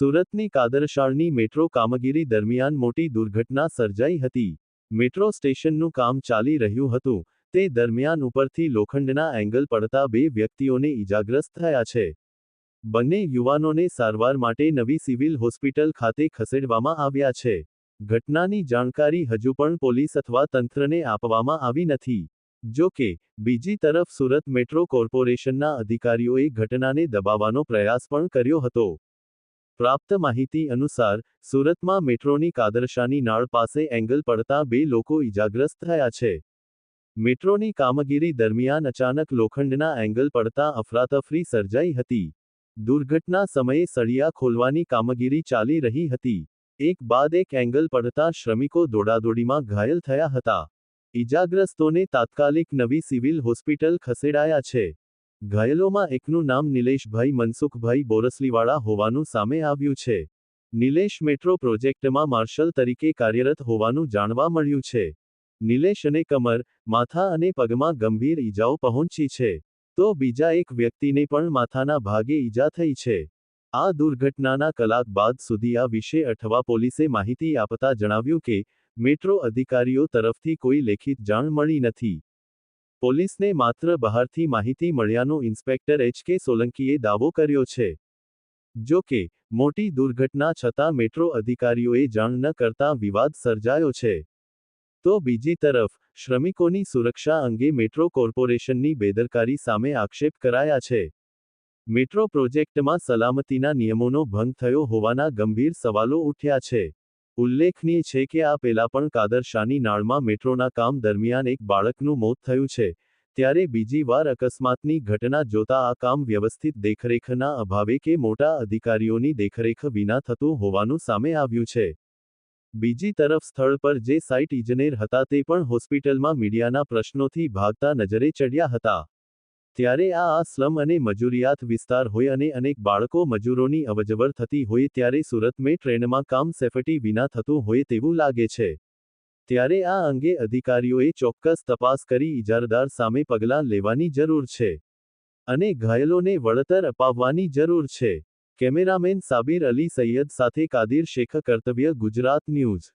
સુરતની કાદરશાળની મેટ્રો કામગીરી દરમિયાન મોટી દુર્ઘટના સર્જાઈ હતી. મેટ્રો સ્ટેશનનું કામ ચાલી રહ્યું હતું, તે દરમિયાન ઉપરથી લોખંડના એંગલ પડતા બે વ્યક્તિઓને ઈજાગ્રસ્ત થયા છે. બંને યુવાનોને સારવાર માટે નવી સિવિલ હોસ્પિટલ ખાતે ખસેડવામાં આવ્યા છે. ઘટનાની જાણકારી હજુ પણ પોલીસ અથવા તંત્રને આપવામાં આવી નથી. જો કે, બીજી તરફ સુરત મેટ્રો કોર્પોરેશનના અધિકારીઓએ ઘટનાને દબાવવાનો પ્રયાસ પણ કર્યો હતો. પ્રાપ્ત માહિતી અનુસાર, સુરતમાં મેટ્રોની કાદરશાની નાળ પાસે એંગલ પડતા બે લોકો ઈજાગ્રસ્ત થયા છે. મેટ્રોની કામગીરી દરમિયાન અચાનક લોખંડના એંગલ પડતા અફરાતફરી સર્જાઈ હતી. દુર્ઘટના સમયે સળિયા ખોલવાની કામગીરી ચાલી રહી હતી. એક બાદ એક એંગલ પડતા શ્રમિકો દોડાદોડીમાં ઘાયલ થયા હતા. ઈજાગ્રસ્તોને તાત્કાલિક નવી સિવિલ હોસ્પિટલ ખસેડાયા છે. ઘાયલોમાં એકનું નામ નિલેશભાઈ મનસુખભાઈ બોરસલીવાળા હોવાનું સામે આવ્યું છે. નિલેશ મેટ્રો પ્રોજેક્ટમાં માર્શલ તરીકે કાર્યરત હોવાનું જાણવા મળ્યું છે. નિલેશ અને કમર, માથા અને પગમાં ગંભીર ઈજાઓ પહોંચી છે. તો બીજા એક વ્યક્તિને પણ માથાના ભાગે ઈજા થઈ છે. આ દુર્ઘટનાના કલાક બાદ સુધી આ વિશે અઠવા પોલીસે માહિતી આપતા જણાવ્યું કે, મેટ્રો અધિકારીઓ તરફથી કોઈ લેખિત જાણ મળી નથી. પોલીસને માત્ર બહારથી માહિતી મળ્યાનો ઇન્સ્પેક્ટર એચ.કે. સોલંકીએ દાવો કર્યો છે. જો કે, મોટી દુર્ઘટના છતાં મેટ્રો અધિકારીઓએ જાણ ન કરતા વિવાદ સર્જાયો છે. તો બીજી તરફ, શ્રમિકોની સુરક્ષા અંગે મેટ્રો કોર્પોરેશનની બેદરકારી સામે આક્ષેપ કરાયા છે. મેટ્રો પ્રોજેક્ટમાં સલામતીના નિયમોનો ભંગ થયો હોવાના ગંભીર સવાલો ઉઠ્યા છે. ઉલ્લેખનીય છે કે આ પહેલા પણ કાદરશાની નાળમાં મેટ્રોના કામ દરમિયાન એક બાળકનું મોત થયું છે, ત્યારે બીજી વાર અકસ્માતની ઘટના જોતા આ કામ વ્યવસ્થિત દેખરેખના અભાવે કે મોટા અધિકારીઓની દેખરેખ વિના થતું હોવાનું સામે આવ્યું છે. બીજી તરફ સ્થળ પર જે સાઇટ ઇજનેર હતા તે પણ હોસ્પિટલમાં મીડિયાના પ્રશ્નોથી ભાગતા નજરે ચડ્યા હતા. ત્યારે આ સ્લમ અને મજૂરિયાત વિસ્તાર હોય અને અનેક બાળકો મજૂરોની અવરજવર થતી હોય ત્યારે સુરત મે ટ્રેનમાં કામ સેફટી વિના થતું હોય તેવું લાગે છે. ત્યારે આ અંગે અધિકારીઓએ ચોક્કસ તપાસ કરી ઇજારદાર સામે પગલાં લેવાની જરૂર છે. અને ઘાયલોને વળતર અપાવવાની જરૂર છે. કેમેરામેન સાબિર અલી સૈયદ સાથે કાદિર શેખ, કર્તવ્ય ગુજરાત ન્યૂઝ.